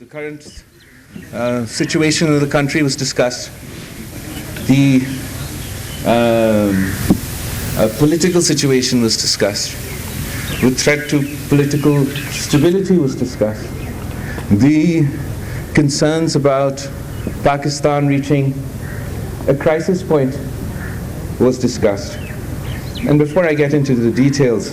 The current situation of the country was discussed. The political situation was discussed. The threat to political stability was discussed. The concerns about Pakistan reaching a crisis point was discussed. And before I get into the details,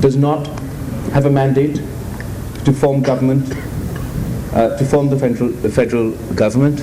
does not have a mandate to form government, to form the federal government,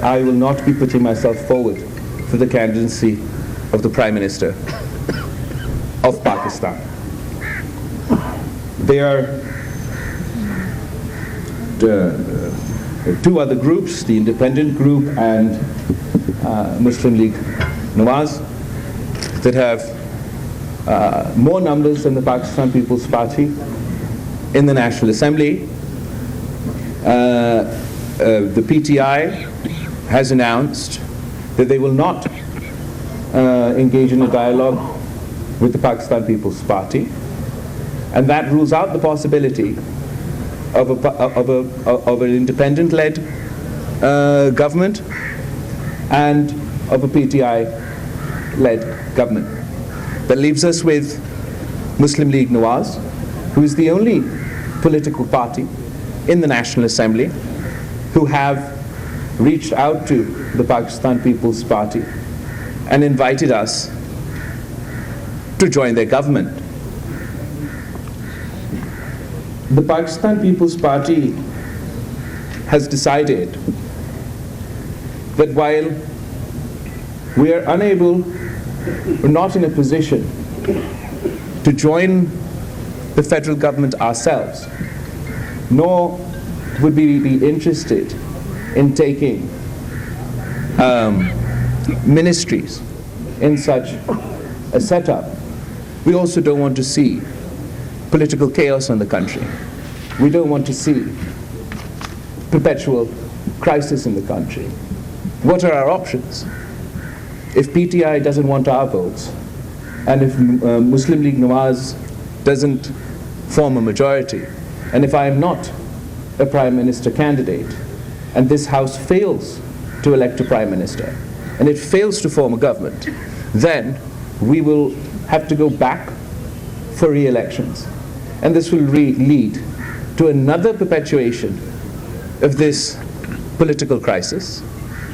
I will not be putting myself forward for the candidacy of the Prime Minister of Pakistan. There are two other groups, the independent group and Muslim League Nawaz, that have more numbers than the Pakistan People's Party in the National Assembly. The PTI has announced that they will not engage in a dialogue with the Pakistan People's Party, and that rules out the possibility of an independent-led government and of a PTI-led government. That leaves us with Muslim League Nawaz, who is the only political party in the National Assembly who have reached out to the Pakistan People's Party and invited us to join their government. The Pakistan People's Party has decided that while we are unable, we're not in a position to join the federal government ourselves, nor would we be interested in taking ministries in such a setup. We also don't want to see political chaos in the country. We don't want to see perpetual crisis in the country. What are our options? If PTI doesn't want our votes, and if Muslim League Nawaz doesn't form a majority, and if I am not a Prime Minister candidate, and this House fails to elect a Prime Minister, and it fails to form a government, then we will have to go back for re-elections. And this will lead to another perpetuation of this political crisis.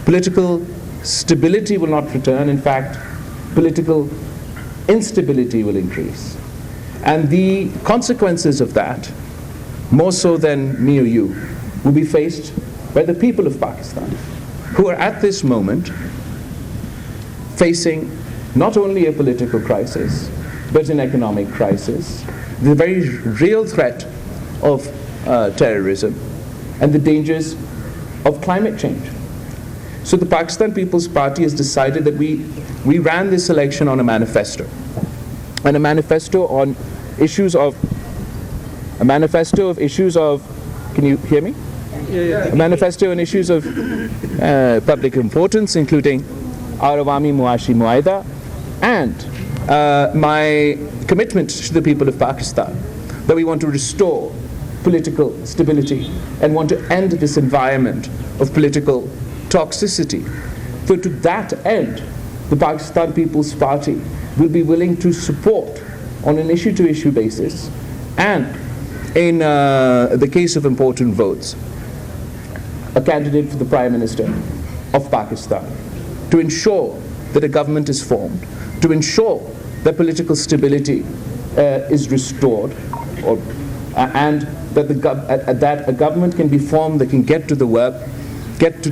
Political stability will not return. In fact, political instability will increase. And the consequences of that, more so than me or you, will be faced by the people of Pakistan, who are at this moment facing not only a political crisis, but an economic crisis, the very real threat of terrorism, and the dangers of climate change. So the Pakistan People's Party has decided that we ran this election on a manifesto, and a manifesto on issues of, can you hear me? Yeah. A manifesto on issues of public importance, including our Awami Muashi Muaida, and my commitment to the people of Pakistan, that we want to restore political stability and want to end this environment of political toxicity. So to that end, the Pakistan People's Party will be willing to support on an issue-to-issue basis, and in the case of important votes, a candidate for the Prime Minister of Pakistan, to ensure that a government is formed, to ensure that political stability is restored, and that that a government can be formed that can get to the work, get to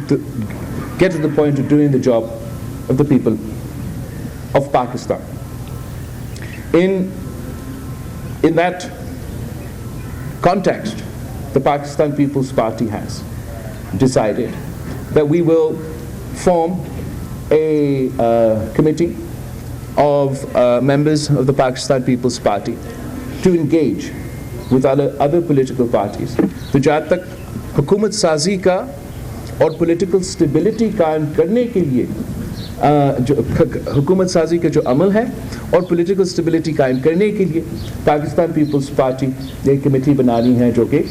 the point of doing the job of the people of Pakistan. In that context, the Pakistan People's Party has decided that we will form a committee of members of the Pakistan People's Party to engage with other political parties. تو جہاں تک حکومت سازی کا اور political stability قائم کرنے کے لیے جو حکومت سازی کا جو عمل ہے اور پولیٹیکل اسٹیبلٹی قائم کرنے کے لیے پاکستان پیپلز پارٹی ایک کمیٹی بنانی ہے جو کہ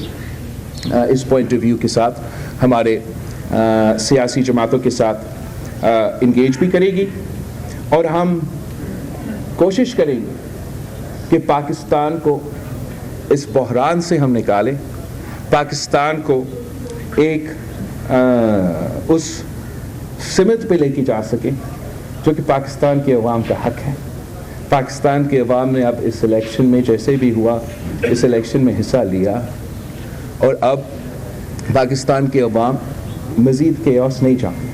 اس پوائنٹ آف ویو کے ساتھ ہمارے سیاسی جماعتوں کے ساتھ انگیج بھی کرے گی، اور ہم کوشش کریں گے کہ پاکستان کو اس بحران سے ہم نکالیں، پاکستان کو ایک اس سمت پہ لے کے جا سکیں جو کہ پاکستان کے عوام کا حق ہے۔ پاکستان کے عوام نے اب اس الیکشن میں جیسے بھی ہوا اس الیکشن میں حصہ لیا، اور اب پاکستان کے عوام مزید کیوس نہیں چاہتے،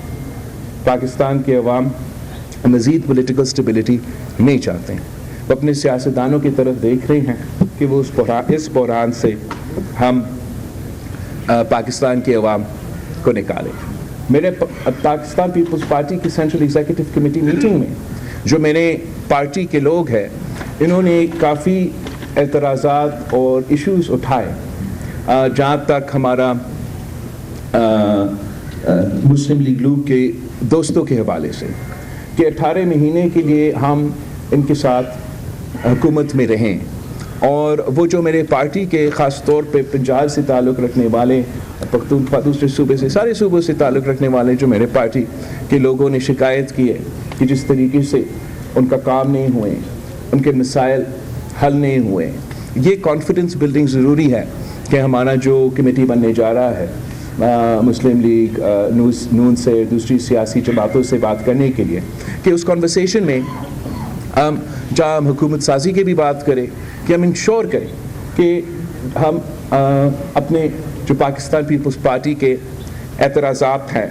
پاکستان کے عوام مزید پولیٹیکل اسٹیبلٹی نہیں چاہتے ہیں۔ وہ اپنے سیاستدانوں کی طرف دیکھ رہے ہیں کہ وہ اس بحران سے ہم پاکستان کے عوام کو نکالیں۔ میرے پاکستان پیپلز پارٹی کی سینٹرل ایگزیکٹو کمیٹی میٹنگ میں جو میرے پارٹی کے لوگ ہیں، انہوں نے کافی اعتراضات اور ایشوز اٹھائے جہاں تک ہمارا مسلم لیگ نون کے دوستوں کے حوالے سے کہ 18 مہینے کے لیے ہم ان کے ساتھ حکومت میں رہیں، اور وہ جو میرے پارٹی کے خاص طور پہ پنجاب سے تعلق رکھنے والے، پختونخوا دوسرے صوبے سے، سارے صوبوں سے تعلق رکھنے والے جو میرے پارٹی کے لوگوں نے شکایت کی ہے کہ جس طریقے سے ان کا کام نہیں ہوئے، ان کے مسائل حل نہیں ہوئے، یہ کانفیڈنس بلڈنگ ضروری ہے کہ ہمارا جو کمیٹی بننے جا رہا ہے مسلم لیگ نون سے دوسری سیاسی جماعتوں سے بات کرنے کے لیے، کہ اس کنورسیشن میں جہاں ہم حکومت سازی کی بھی بات کریں کہ ہم انشور کریں کہ ہم اپنے جو پاکستان پیپلز پارٹی کے اعتراضات ہیں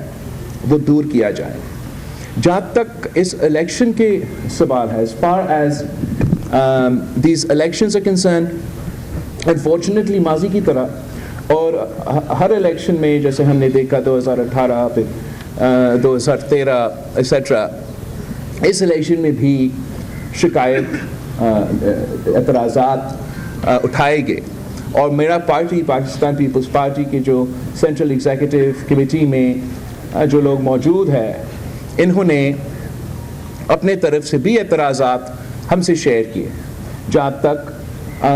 وہ دور کیا جائے۔ جہاں تک اس الیکشن کے سوال ہے، as far as these elections are concerned، unfortunately ماضی کی طرح اور ہر الیکشن میں جیسے ہم نے دیکھا 2018 پھر 2013 ایسیٹرا، اس الیکشن میں بھی شکایت اعتراضات اٹھائے گئے، اور میرا پارٹی پاکستان پیپلز پارٹی کی جو سینٹرل ایگزیکٹو کمیٹی میں جو لوگ موجود ہیں، انہوں نے اپنے طرف سے بھی اعتراضات ہم سے شیئر کیے، جہاں تک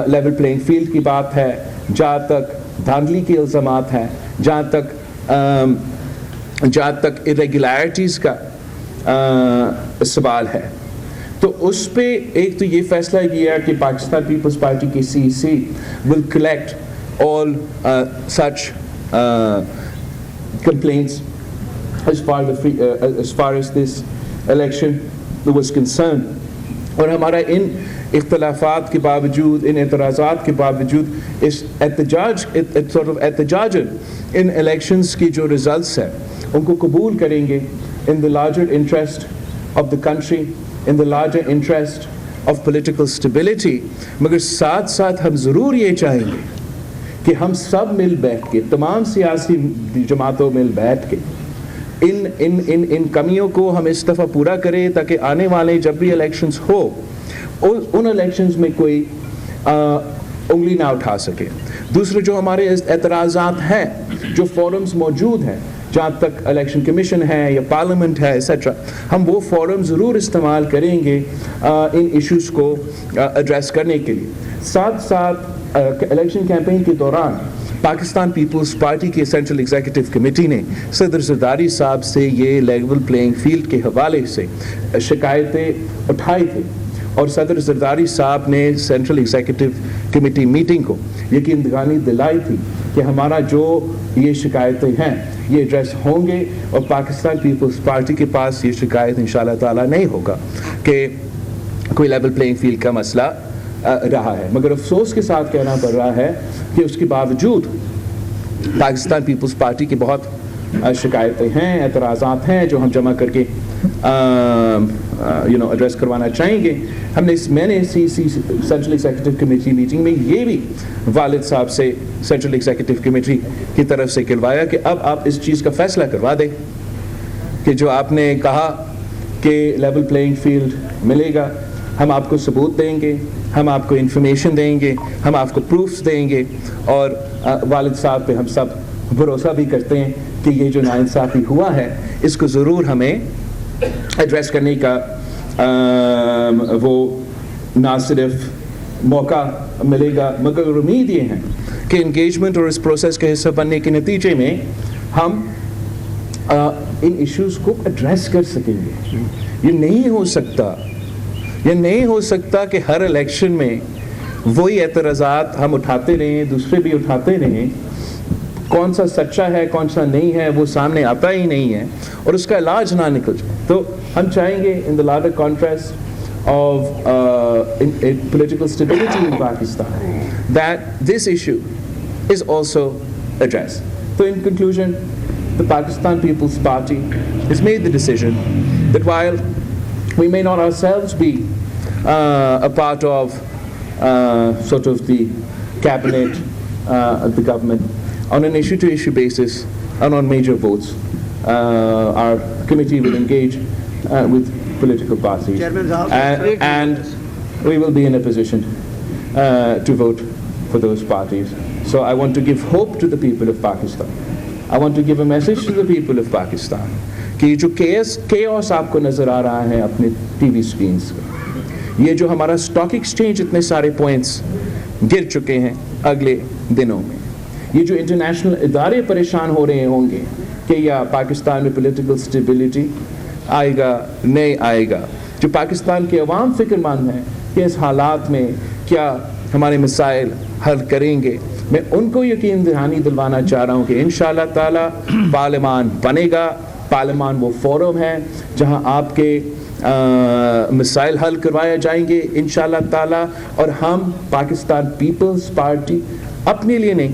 لیول پلینگ فیلڈ کی بات ہے، جہاں تک دھاندلی کے الزامات ہیں، جہاں تک irregularities کا سوال ہے۔ تو اس پہ ایک تو یہ فیصلہ کیا کہ پاکستان پیپلز پارٹی کی CEC will collect all such complaints as far as this election was concerned، اور ہمارا ان اختلافات کے باوجود، ان اعتراضات کے باوجود اس احتجاج ان الیکشنز کی جو ریزلٹس ہیں ان کو قبول کریں گے in the larger interest of the country, in the larger interest of political stability۔ مگر ساتھ ساتھ ہم ضرور یہ چاہیں گے کہ ہم سب مل بیٹھ کے، تمام سیاسی جماعتوں مل بیٹھ کے ان کمیوں کو ہم اس دفعہ پورا کریں، تاکہ آنے والے جب بھی الیکشنز ہو ان الیکشنز میں کوئی انگلی نہ اٹھا سکے۔ دوسرے جو ہمارے اعتراضات ہیں، جو فورمز موجود ہیں، جہاں تک الیکشن کمیشن ہے یا پارلیمنٹ ہے ایسیٹرا، ہم وہ فورم ضرور استعمال کریں گے ان ایشوز کو ایڈریس کرنے کے لیے۔ ساتھ ساتھ الیکشن کیمپین کے دوران پاکستان پیپلز پارٹی کی سینٹرل ایگزیکٹو کمیٹی نے صدر زرداری صاحب سے یہ لیول پلینگ فیلڈ کے حوالے سے شکایتیں اٹھائی تھی، اور صدر زرداری صاحب نے سینٹرل ایگزیکٹو کمیٹی میٹنگ کو یقین دہانی دلائی تھی کہ ہمارا جو یہ شکایتیں ہیں یہ ایڈریس ہوں گے، اور پاکستان پیپلز پارٹی کے پاس یہ شکایت انشاءاللہ تعالیٰ نہیں ہوگا کہ کوئی لیول پلینگ فیلڈ کا مسئلہ رہا ہے. مگر افسوس کے ساتھ کہنا پڑ رہا ہے کہ اس کے باوجود پاکستان پیپلز پارٹی کی بہت شکایتیں ہیں, اعتراضات ہیں جو ہم جمع کر کے ایڈریس کروانا چاہیں گے. میں نے سینٹرل ایگزیکٹو کمیٹی میٹنگ میں یہ بھی والد صاحب سے سینٹرل ایگزیکٹو کمیٹی کی طرف سے کہلوایا کہ اب آپ اس چیز کا فیصلہ کروا دیں کہ جو آپ نے کہا کہ لیول پلینگ فیلڈ ملے گا, ہم آپ کو ثبوت دیں گے, ہم آپ کو انفارمیشن دیں گے, ہم آپ کو پروفس دیں گے, اور والد صاحب پہ ہم سب بھروسہ بھی کرتے ہیں کہ یہ جو ناانصافی ہوا ہے اس کو ضرور ہمیں ایڈریس کرنے کا وہ نہ صرف موقع ملے گا مگر امید یہ ہے کہ انگیجمنٹ اور اس پروسیس کے حصہ بننے کے نتیجے میں ہم ان ایشوز کو ایڈریس کر سکیں گے. یہ نہیں ہو سکتا کہ ہر الیکشن میں وہی اعتراضات ہم اٹھاتے رہیں, دوسرے بھی اٹھاتے رہیں, کون سا سچا ہے کون سا نہیں ہے وہ سامنے آتا ہی نہیں ہے اور اس کا علاج نہ نکل جائے. تو ہم چاہیں گے in the larger contrast of political stability in Pakistan that this issue is also addressed. So in conclusion, the Pakistan People's Party has made the decision that while we may not ourselves be a part of sort of the cabinet, the government, on an issue-to-issue basis and on major votes, our committee will engage with political parties and we will be in a position to vote for those parties. So I want to give hope to the people of Pakistan. I want to give a message to the people of Pakistan کہ جو chaos آپ کو نظر آ رہا ہے اپنے T V screens کا, یہ جو ہمارا اسٹاک ایکسچینج اتنے سارے پوائنٹس گر چکے ہیں اگلے دنوں میں, یہ جو انٹرنیشنل ادارے پریشان ہو رہے ہوں گے کہ یا پاکستان میں پولیٹیکل اسٹیبلٹی آئے گا نہیں آئے گا, جو پاکستان کے عوام فکر مند ہیں کہ اس حالات میں کیا ہمارے مسائل حل کریں گے, میں ان کو یقین دہانی دلوانا چاہ رہا ہوں کہ انشاءاللہ تعالی پارلیمان بنے گا. پارلیمان وہ فورم ہے جہاں آپ کے مسائل حل کروائے جائیں گے انشاءاللہ تعالی, اور ہم پاکستان پیپلز پارٹی اپنے لیے نہیں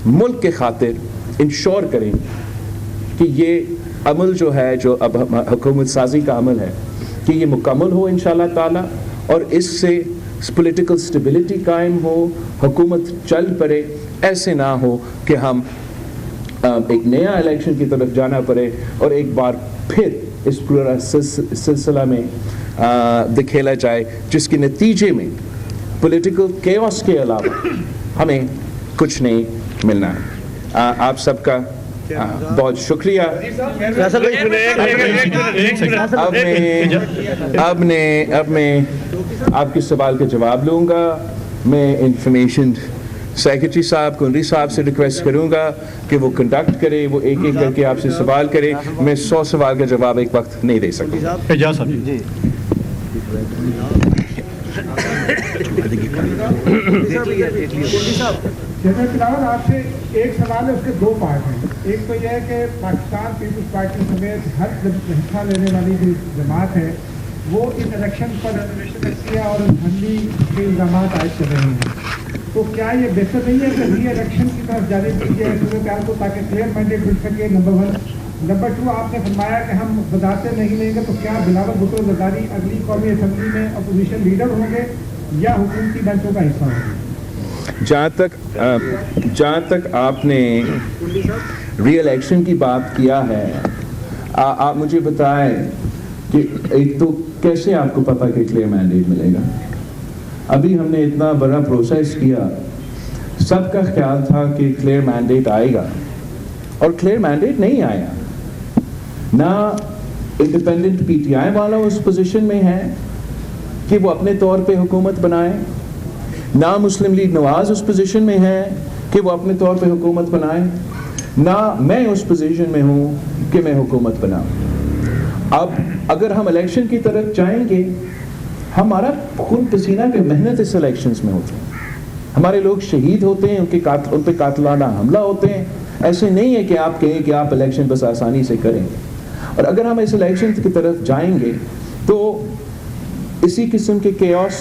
ملک کے خاطر انشور کریں کہ یہ عمل جو ہے جو اب حکومت سازی کا عمل ہے کہ یہ مکمل ہو انشاءاللہ تعالی, اور اس سے پولیٹیکل اسٹیبلٹی قائم ہو, حکومت چل پڑے. ایسے نہ ہو کہ ہم ایک نیا الیکشن کی طرف جانا پڑے اور ایک بار پھر اس پورا سلسلہ میں دکھیلا جائے جس کے نتیجے میں پولیٹیکل کیوس کے علاوہ ہمیں کچھ نہیں ملنا ہے. آپ سب کا بہت شکریہ. اب میں آپ کے سوال کا جواب لوں گا. میں انفارمیشن سیکرٹری صاحب کنری صاحب سے ریکویسٹ کروں گا کہ وہ کنڈکٹ کرے, وہ ایک ایک کر کے آپ سے سوال کرے. میں 100 سوال کا جواب ایک وقت نہیں دے سکتا. جنرل بلاول آپ سے ایک سوال ہے, اس کے 2 پارٹ ہیں. ایک تو یہ ہے کہ پاکستان پیپلز پارٹی سمیت ہر حصہ لینے والی جو جماعت ہے وہ ان الیکشن پر ریزرویشن رکھتی ہے اور دھاندلی کے الزامات عائد کر رہے ہیں, تو کیا یہ بہتر نہیں ہے کہ ری الیکشن کی طرف جانب کی جائے صورتحال کو تاکہ کلیئر مینڈیٹ مل سکے؟ نمبر 1. نمبر 2, آپ نے فرمایا کہ ہم بذاتیں نہیں لیں گے, تو کیا بلاول بھٹو زرداری اگلی قومی اسمبلی میں اپوزیشن لیڈر ہوں گے یا حکومتی بینچوں کا حصہ ہوں گے؟ جہاں تک آپ نے ری الیکشن کی بات کیا ہے, آپ مجھے بتائیں کہ ایک تو کیسے آپ کو پتا کہ کلیئر مینڈیٹ ملے گا؟ ابھی ہم نے اتنا بڑا پروسیس کیا, سب کا خیال تھا کہ کلیئر مینڈیٹ آئے گا اور کلیئر مینڈیٹ نہیں آیا. نہ انڈیپینڈنٹ پی ٹی آئی والا اس پوزیشن میں ہے کہ وہ اپنے طور پہ حکومت بنائے, نہ مسلم لیگ نواز اس پوزیشن میں ہے کہ وہ اپنے طور پہ حکومت بنائے, نہ میں اس پوزیشن میں ہوں کہ میں حکومت بناؤں. اب اگر ہم الیکشن کی طرف جائیں گے, ہمارا خون پسینہ کی محنت اس الیکشنز میں ہوتی ہے, ہمارے لوگ شہید ہوتے ہیں, ان پہ قاتلانہ حملہ ہوتے ہیں. ایسے نہیں ہے کہ آپ کہیں کہ آپ الیکشن بس آسانی سے کریں, اور اگر ہم اس الیکشن کی طرف جائیں گے تو اسی قسم کے caves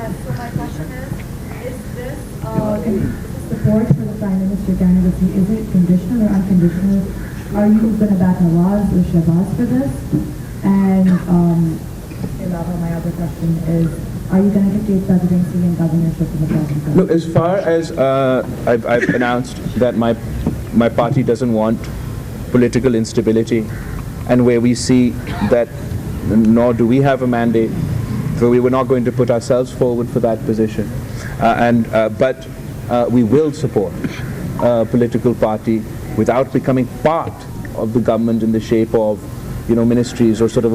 So my question is this support for the Prime Minister candidacy, is it conditional or unconditional? Are you going to back Nawaz or Shahbaz for this? And my other question is, are you going to dictate presidency and governorship to the president? Look, as far as I've announced that my party doesn't want political instability, and where we see that nor do we have a mandate, so we were not going to put ourselves forward for that position, but we will support a political party without becoming part of the government in the shape of, you know, ministries or sort of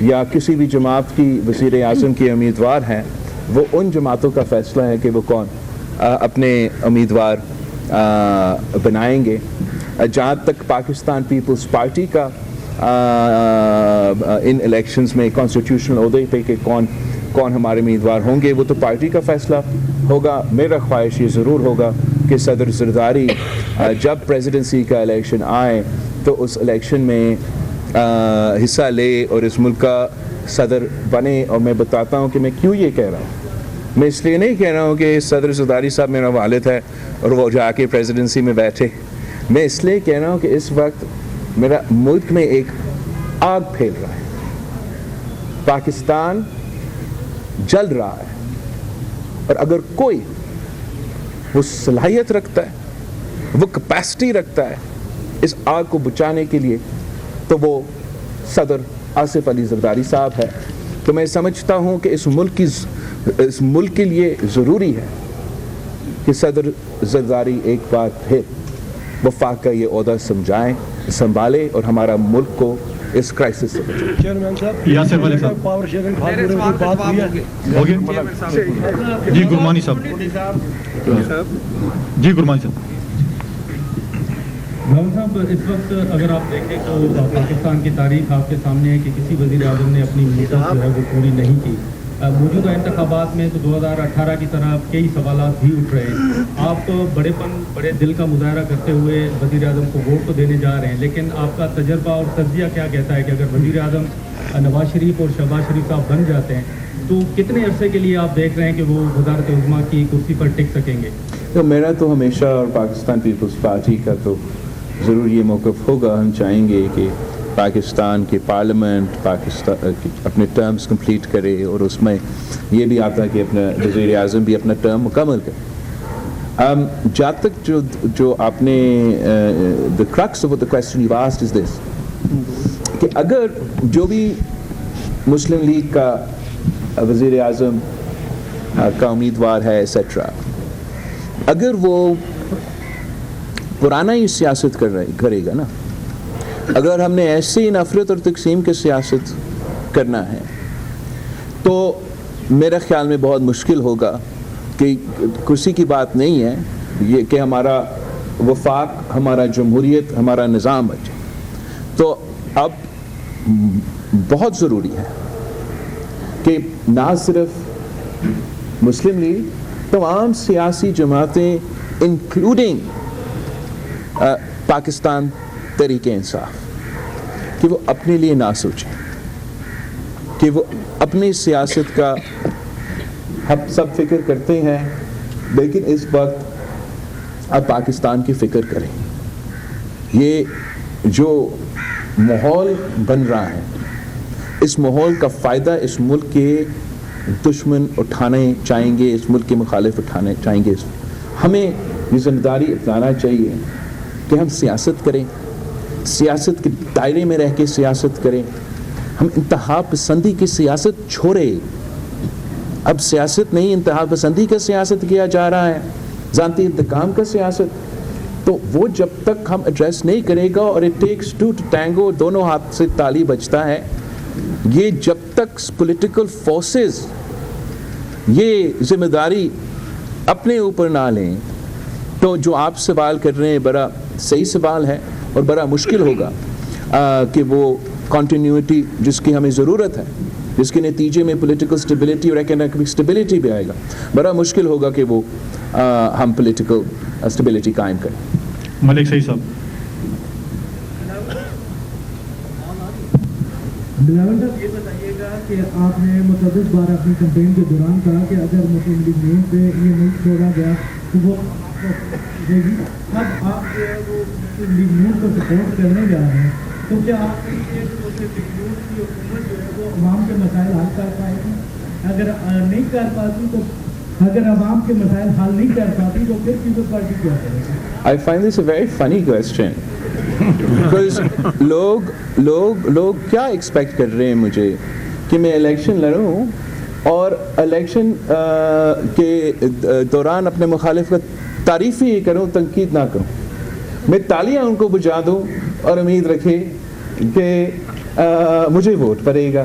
یا کسی بھی جماعت کی وزیر اعظم کے امیدوار ہیں وہ ان جماعتوں کا فیصلہ ہے کہ وہ کون اپنے امیدوار بنائیں گے. جہاں تک پاکستان پیپلز پارٹی کا ان الیکشنز میں کانسٹیٹیوشنل عہدے پہ کہ کون ہمارے امیدوار ہوں گے وہ تو پارٹی کا فیصلہ ہوگا. میرا خواہش یہ ضرور ہوگا کہ صدر زرداری جب پریزیڈنسی کا الیکشن آئے تو اس الیکشن میں حصہ لے اور اس ملک کا صدر بنے. اور میں بتاتا ہوں کہ میں کیوں یہ کہہ رہا ہوں. میں اس لیے نہیں کہہ رہا ہوں کہ صدر زرداری صاحب میرا والد ہے اور وہ جا کے پریزیڈنسی میں بیٹھے. میں اس لیے کہہ رہا ہوں کہ اس وقت میرا ملک میں ایک آگ پھیل رہا ہے. پاکستان جل رہا ہے اور اگر کوئی وہ صلاحیت رکھتا ہے وہ کیپیسٹی رکھتا ہے اس آگ کو بچانے کے لیے تو وہ صدر آصف علی زرداری صاحب ہے. تو میں سمجھتا ہوں کہ اس ملک کے لیے ضروری ہے کہ صدر زرداری ایک بار پھر وفاق کا یہ عہدہ سنبھالے اور ہمارا ملک کو اس کرائسس سے بچائے. چیئرمین صاحب یاسر علی صاحب پاور شیئرنگ میرے سوال کا جواب ہو گیا. ہو گیا. جی گرمانی صاحب جی گرمانی صاحب. بھائی صاحب اس وقت اگر آپ دیکھیں تو پاکستان کی تاریخ آپ کے سامنے ہے کہ کسی وزیر اعظم نے اپنی مدت جو ہے وہ پوری نہیں کی. موجودہ انتخابات میں تو 2018 کی طرح کئی سوالات بھی اٹھ رہے ہیں. آپ بڑے دل کا مظاہرہ کرتے ہوئے وزیر اعظم کو ووٹ تو دینے جا رہے ہیں, لیکن آپ کا تجربہ اور تجزیہ کیا کہتا ہے کہ اگر وزیر اعظم نواز شریف اور شہباز شریف صاحب بن جاتے ہیں تو کتنے عرصے کے لیے آپ دیکھ رہے ہیں کہ وہ وزارت عظمیٰ کی کرسی پر ٹک سکیں گے؟ تو میرا تو ہمیشہ اور پاکستان پیپلز پارٹی کا تو ضرور یہ موقف ہوگا. ہم چاہیں گے کہ پاکستان کی پارلیمنٹ پاکستان اپنے ٹرمز کمپلیٹ کرے اور اس میں یہ بھی آتا ہے کہ اپنا وزیر اعظم بھی اپنا ٹرم مکمل کرے. جہاں تک جو آپ نے the crux of the question you asked is this کہ اگر جو بھی مسلم لیگ کا وزیر اعظم کا امیدوار ہے ایسیٹرا اگر وہ پرانا ہی سیاست کرے گا نا, اگر ہم نے ایسی نفرت اور تقسیم کی سیاست کرنا ہے تو میرا خیال میں بہت مشکل ہوگا. کہ کرسی کی بات نہیں ہے یہ کہ ہمارا وفاق ہمارا جمہوریت ہمارا نظام بچے. تو اب بہت ضروری ہے کہ نہ صرف مسلم لیگ تمام سیاسی جماعتیں انکلوڈنگ پاکستان تحریک انصاف کہ وہ اپنے لیے نہ سوچیں, کہ وہ اپنی سیاست کا ہم سب فکر کرتے ہیں لیکن اس وقت اب پاکستان کی فکر کریں. یہ جو ماحول بن رہا ہے اس ماحول کا فائدہ اس ملک کے دشمن اٹھانے چاہیں گے, اس ملک کے مخالف اٹھانے چاہیں گے. ہمیں یہ ذمہ داری اپنانا چاہیے کہ ہم سیاست کریں, سیاست کے دائرے میں رہ کے سیاست کریں. ہم انتہا پسندی کی سیاست چھوڑے. اب سیاست نہیں انتہا پسندی کا سیاست کیا جا رہا ہے, ذاتی انتقام کا سیاست. تو وہ جب تک ہم ایڈریس نہیں کرے گا اور it takes to to tango دونوں ہاتھ سے تالی بجتا ہے, یہ جب تک پولیٹیکل فورسز یہ ذمہ داری اپنے اوپر نہ لیں تو جو آپ سوال کر رہے ہیں بڑا صحیح سوال ہے اور بڑا مشکل ہوگا کہ وہ کنٹینیوٹی جس کی ہمیں ضرورت ہے, جس کے نتیجے میں پولیٹیکل سٹیبلٹی اور اکنامک سٹیبلٹی بھی آئے گا, بڑا مشکل ہوگا کہ وہ ہم پولیٹیکل سٹیبلٹی قائم کریں. ملک صحیح صاحب. بلاول صاحب یہ بتائیے گا کہ آپ نے متعدد بار اپنی کمپین کے دوران کہا کہ اگر مسلم لیگ نون سے یہ ملک چھوڑا گیا تو وہ دے گی. اب آپ جو ہے وہ مسلم لیگ نون کو سپورٹ کرنے جا رہے ہیں تو کیا آپ کی حکومت جو ہے وہ عوام کے مسائل حل کر پائے گی؟ اگر نہیں کر پاتی تو اگر عوام کے مسائل حل نہیں کر پاتی تو پھر پیپلز پارٹی کیا کرے گی؟ I find this a very funny question because لوگ کیا ایکسپیکٹ کر رہے ہیں مجھے کہ میں الیکشن لڑوں اور الیکشن کے دوران اپنے مخالف کا تعریف ہی کروں, تنقید نہ کروں. میں تالیاں ان کو بجا دوں اور امید رکھے کہ مجھے ووٹ پڑے گا.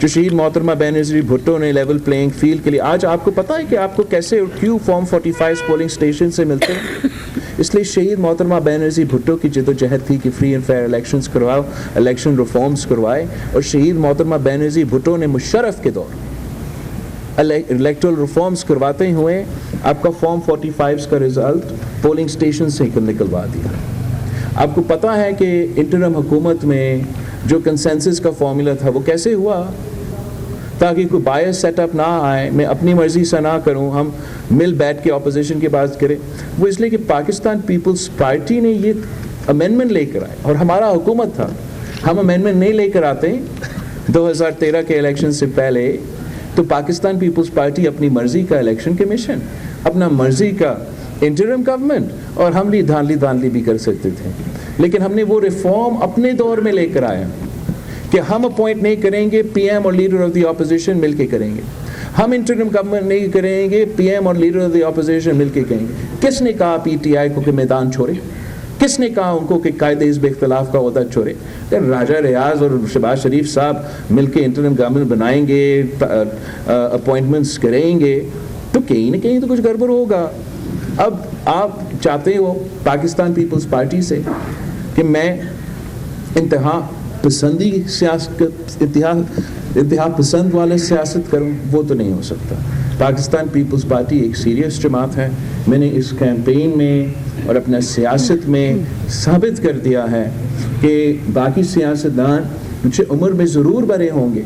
جو شہید محترمہ بینظیر بھٹو نے لیول پلینگ فیلڈ کے لیے، آج آپ کو پتہ ہے کہ آپ کو کیسے کیوں فارم 45 پولنگ اسٹیشن سے ملتے ہیں؟ اس لیے شہید محترمہ بینظیر بھٹو کی جدوجہد تھی کہ فری اینڈ فیئر الیکشنز کرواؤ، الیکشن ریفارمز کروائے، اور شہید محترمہ بینظیر بھٹو نے مشرف کے دور الیکٹرل ریفارمز کرواتے ہوئے آپ کا فارم 45 کا رزلٹ پولنگ اسٹیشن سے نکلوا دیا۔ آپ کو پتہ ہے کہ انٹرم حکومت میں جو کنسنسس کا فارمولا تھا وہ کیسے ہوا؟ تاکہ کوئی بائس سیٹ اپ نہ آئے، میں اپنی مرضی سے نہ کروں، ہم مل بیٹھ کے اپوزیشن کی بات کریں۔ وہ اس لیے کہ پاکستان پیپلز پارٹی نے یہ امینڈمنٹ لے کر آئے، اور ہمارا حکومت تھا، ہم امینڈمنٹ نہیں لے کر آتے 2013 کے الیکشن سے پہلے، تو پاکستان پیپلز پارٹی اپنی مرضی کا الیکشن کمیشن، اپنا مرضی کا انٹرم گورنمنٹ، اور ہم بھی دھاندلی بھی کر سکتے تھے، لیکن ہم نے وہ ریفارم اپنے دور میں لے کر آیا کہ ہم اپوائنٹ نہیں کریں گے، پی ایم اور لیڈر آف دی اپوزیشن مل کے کریں گے، ہم انٹرم گورنمنٹ نہیں کریں گے، پی ایم اور لیڈر آف دی اپوزیشن مل کے کریں گے۔ کس نے کہا پی ٹی آئی کو کہ میدان چھوڑے؟ کس نے کہا ان کو کہ قائد حزب اختلاف کا عہدہ چھوڑے؟ راجہ ریاض اور شہباز شریف صاحب مل کے انٹرم گورنمنٹ بنائیں گے، اپوائنٹمنٹس کریں گے، تو کہیں نہ کہیں تو کچھ گڑبڑ ہوگا۔ اب آپ چاہتے ہو پاکستان پیپلز پارٹی سے کہ میں انتہا پسندی انتہا پسند والے سیاست کروں، وہ تو نہیں ہو سکتا۔ پاکستان پیپلز پارٹی ایک سیریس جماعت ہے۔ میں نے اس کیمپین میں اور اپنا سیاست میں ثابت کر دیا ہے کہ باقی سیاستدان مجھے عمر میں ضرور بڑے ہوں گے،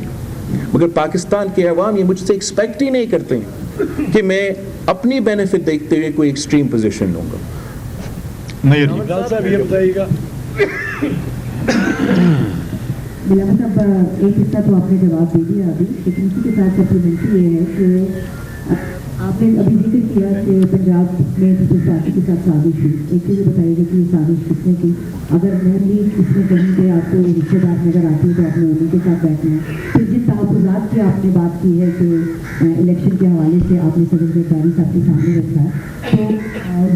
مگر پاکستان کے عوام یہ مجھ سے ایکسپیکٹ ہی نہیں کرتے کہ میں اپنی بینیفٹ دیکھتے ہوئے کوئی ایکسٹریم پوزیشن لوں گا۔ صاحب یہ بتائیے گا، بلاول صاحب ایک حصہ تو آپ نے جواب دے دیا ابھی، لیکن اسی کے ساتھ سپلیمنٹری یہ ہے کہ آپ نے ابھی ذکر کیا کہ پنجاب میں پیپلز پارٹی کے ساتھ سازش ہوئی، ایک چیز بتائیے گا کہ یہ سازش کس نے کی؟ اگر نارملی اس میں کہیں پہ آپ کو رشتے دار نظر آتی ہے تو آپ نے انہیں کے ساتھ بیٹھنا ہے۔ پھر جن تحفظات کی آپ نے بات کی ہے کہ الیکشن کے حوالے سے آپ نے صدر زرداری صاحب کے سامنے رکھا ہے، تو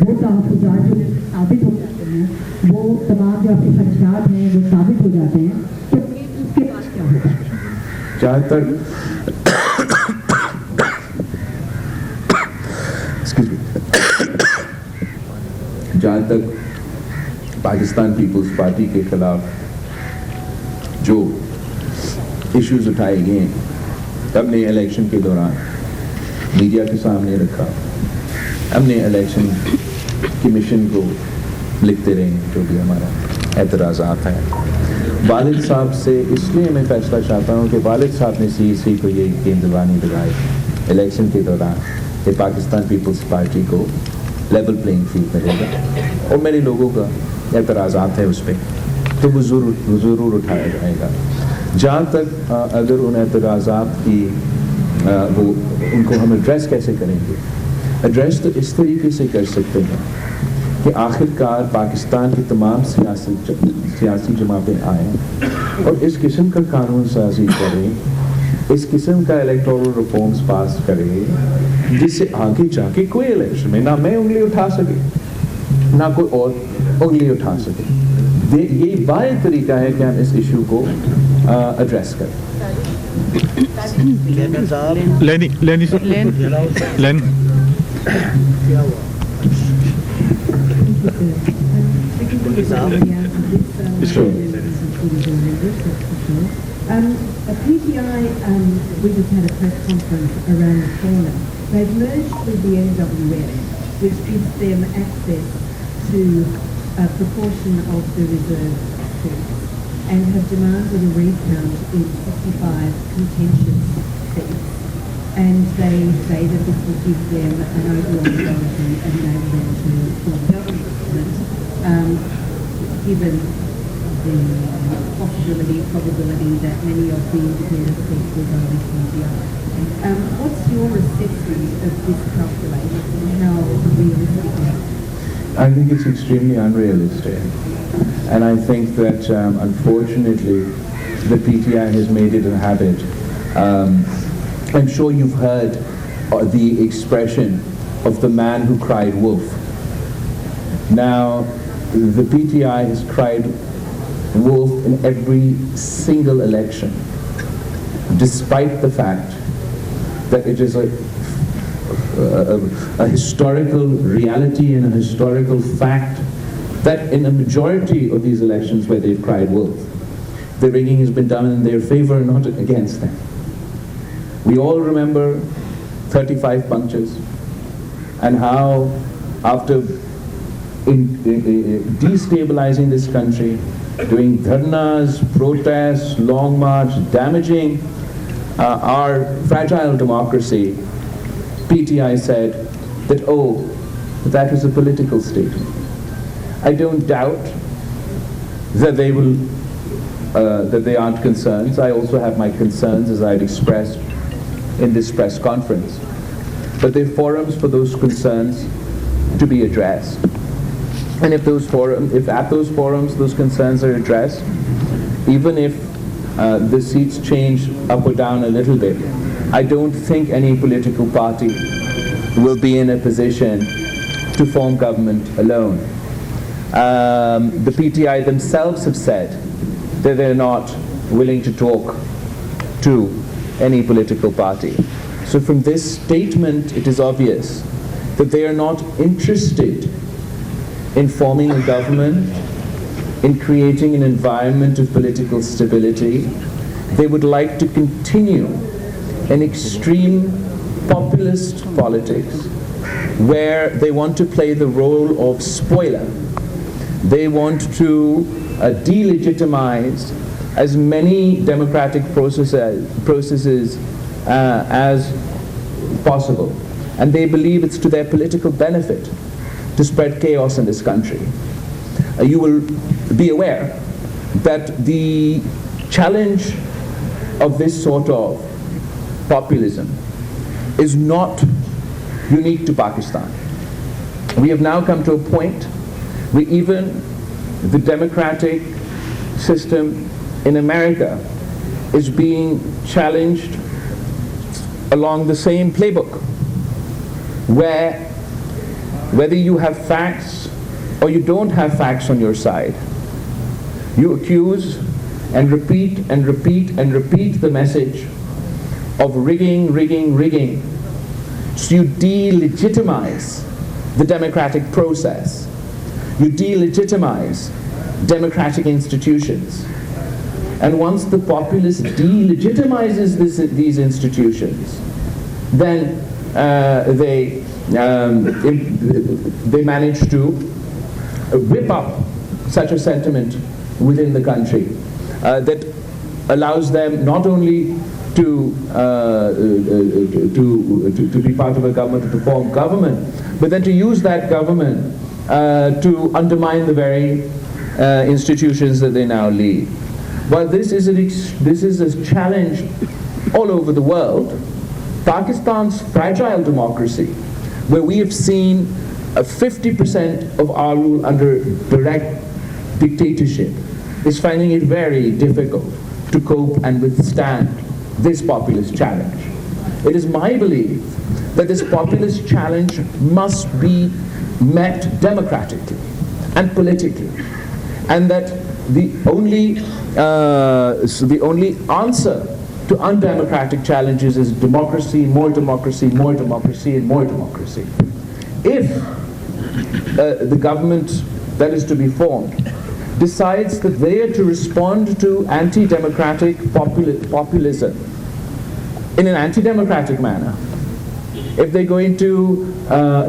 وہ تحفظات جو ثابت ہو جاتے ہیں، وہ تمام جو آپ کے خدشات ہیں وہ ثابت ہو جاتے ہیں، تو اس کے بعد کیا ہوگا؟ جہاں تک پاکستان پیپلز پارٹی کے خلاف جو ایشوز اٹھائے گئے ہیں، ہم نے الیکشن کے دوران میڈیا کے سامنے رکھا، ہم نے الیکشن کمیشن کو لکھتے رہے جو بھی ہمارا اعتراضات ہیں۔ والد صاحب سے اس لیے میں فیصلہ چاہتا ہوں کہ والد صاحب نے سی کو یہ یقین دلانی دلائی الیکشن کے دوران کہ پاکستان پیپلز پارٹی کو لیول پلینگ فیلڈ ملے گا، اور میرے لوگوں کا اعتراضات ہے اس پہ تو وہ ضرور اٹھایا جائے گا۔ جہاں تک اگر ان اعتراضات کی وہ ان کو ہم ایڈریس کیسے کریں گے، ایڈریس تو اس طریقے سے کر سکتے ہیں کہ آخر کار پاکستان کی تمام سیاسی جماعتیں آئیں اور اس قسم کا قانون سازی کریں، اس قسم کا الیکٹورل ریفارمز پاس کرے جس سے آگے جا کے کوئی الیکشن میں نہ میں انگلی اٹھا سکے نہ کوئی اور انگلی اٹھا سکے۔ یہ واحد طریقہ ہے کہ ہم اس ایشو کو ایڈریس کریں۔ PTI, we just had a press conference around the corner. They've merged with the NWS, which gives them access to a proportion of the reserve seats, and have demanded a recount in 55 contentious seats. And they say that this will give them an overall majority and enable them to form government, given the probability that many of the independent seats will go with PTI. What's your assessment of this calculation and how realistic it is? I think it's extremely unrealistic, and I think that unfortunately the PTI has made it a habit. I'm sure you've heard the expression of the man who cried wolf. Now, the PTI has cried wolf in every single election. despite the fact that it is a historical reality and a historical fact that in a majority of these elections where they've cried wolf, the rigging has been done in their favor, not against them. We all remember 35 punches and how after destabilizing this country, doing dharnas, protests, long march, damaging our fragile democracy, PTI said that, oh, that was a political statement. I don't doubt that they will, that they aren't concerns. I also have my concerns, as I had expressed in this press conference. But there are forums for those concerns to be addressed. And if at those forums those concerns are addressed, even if the seats change up or down a little bit, I don't think any political party will be in a position to form government alone. The PTI themselves have said that they're not willing to talk to any political party. So from this statement, it is obvious that they are not interested in forming a government, in creating an environment of political stability. They would like to continue an extreme populist politics where they want to play the role of spoiler. They want to delegitimize as many democratic processes as possible. And they believe it's to their political benefit to spread chaos in this country. You will be aware that the challenge of this sort of populism is not unique to Pakistan. We have now come to a point where even the democratic system in America is being challenged along the same playbook, where whether you have facts or you don't have facts on your side, you accuse and repeat and repeat and repeat the message of rigging, rigging, rigging. So you delegitimize the democratic process. You delegitimize democratic institutions. And once the populace delegitimizes these institutions, then they manage to whip up such a sentiment within the country that allows them not only to be part of a government, to form government, but then to use that government to undermine the very institutions that they now lead. While this is a challenge all over the world, Pakistan's fragile democracy, where we have seen 50% of our rule under direct dictatorship, is finding it very difficult to cope and withstand this populist challenge. It is my belief that this populist challenge must be met democratically and politically, and that the only answer to undemocratic challenges is democracy, more democracy, more democracy, and more democracy. If the government that is to be formed decides that they are to respond to anti-democratic populism in an anti-democratic manner, if they're going to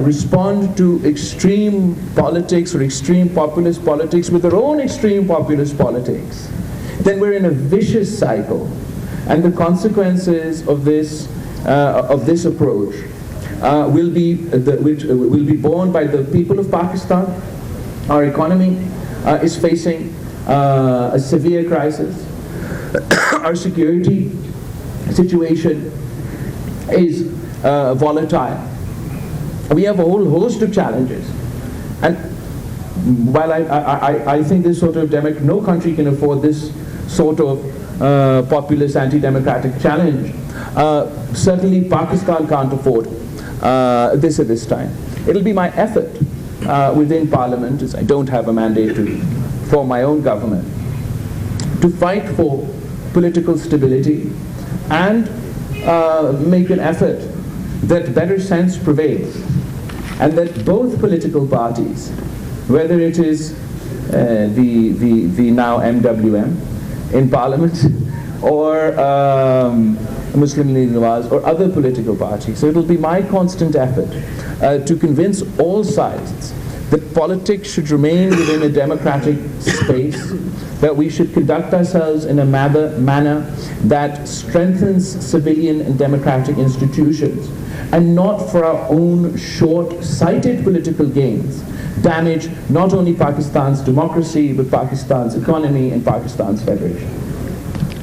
respond to extreme politics or extreme populist politics with their own extreme populist politics, then we're in a vicious cycle. And the consequences of this approach will be borne by the people of Pakistan. Our economy is facing a severe crisis. Our security situation is volatile. We have a whole host of challenges. And while I think this sort of no country can afford this sort of populist anti-democratic challenge, certainly Pakistan can't afford this at this time. It'll be my effort within Parliament, as I don't have a mandate to form my own government, to fight for political stability, and make an effort that better sense prevails, and that both political parties, whether it is the now MWM in Parliament or Muslim League Nawaz or other political parties. So it will be my constant effort to convince all sides that politics should remain within a democratic space, that we should conduct ourselves in a manner that strengthens civilian and democratic institutions, and not for our own short-sighted political gains damage not only Pakistan's democracy but Pakistan's economy and Pakistan's federation.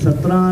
17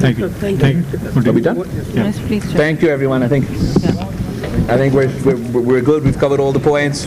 Thank you. Are we done? Yes, please. Thank you, everyone. I think we're good. We've covered all the points.